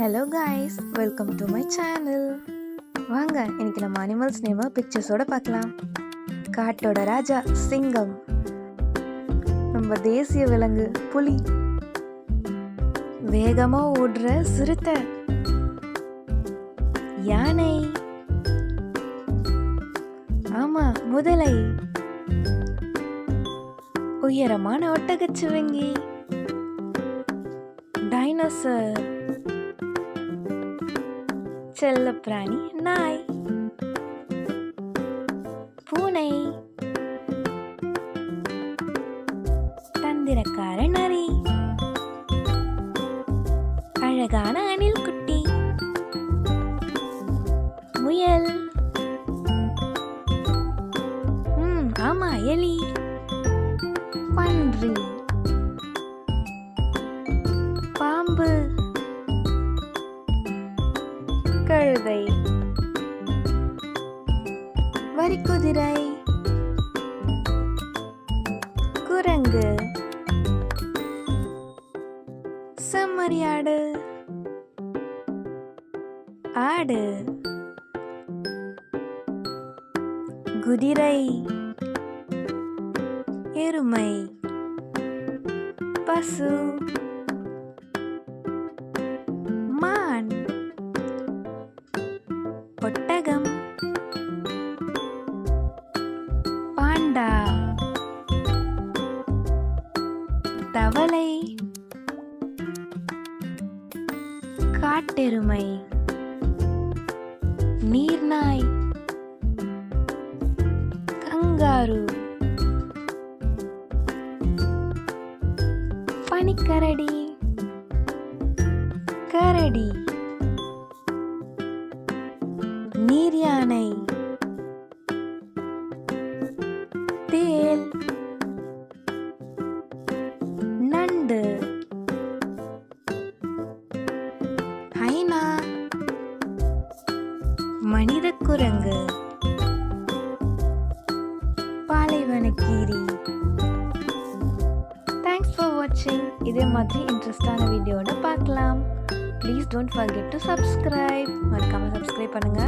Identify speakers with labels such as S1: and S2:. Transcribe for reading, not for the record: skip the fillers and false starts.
S1: Hello guys, welcome to my channel. வாங்க, இன்னைக்கு நம்ம அனிமல்ஸ் நேம பிக்சர்ஸோட பார்க்கலாம். காட்டோட ராஜா சிங்கம், நம்ம தேசிய விலங்கு புலி, வேகமா ஓடுற சிறுத்தை யானை, ஆமா முதலை, உயரமான ஒட்டகச்சிவிங்கி, டைனோசர், செல்லப்பிராணி நாய், பூனை, தந்திரக்கார நரி, அழகான அணில் குட்டி, முயல், ஆமா எலி, பன்றி, பாம்பு, கழுதை, வரிக்குதிரை, குரங்கு, செம்மறியாடு, ஆடு, குதிரை, எருமை, பசு, மான், ஒட்டகம், பாண்டா, தவளை, காட்டெருமை, நீர்நாய், கங்காரு, பனிக்கரடி, கரடி, நீர் யானை, தேல், நண்டு, ஹைனா, மனித குரங்கு, பாலைவனக்கீரி. தேங்க்ஸ் ஃபார் வாட்சிங். இதே மாதிரி இன்ட்ரெஸ்டான வீடியோட பார்க்கலாம். Please don't forget to subscribe. மறக்காம சப்ஸ்கிரைப் பண்ணுங்க.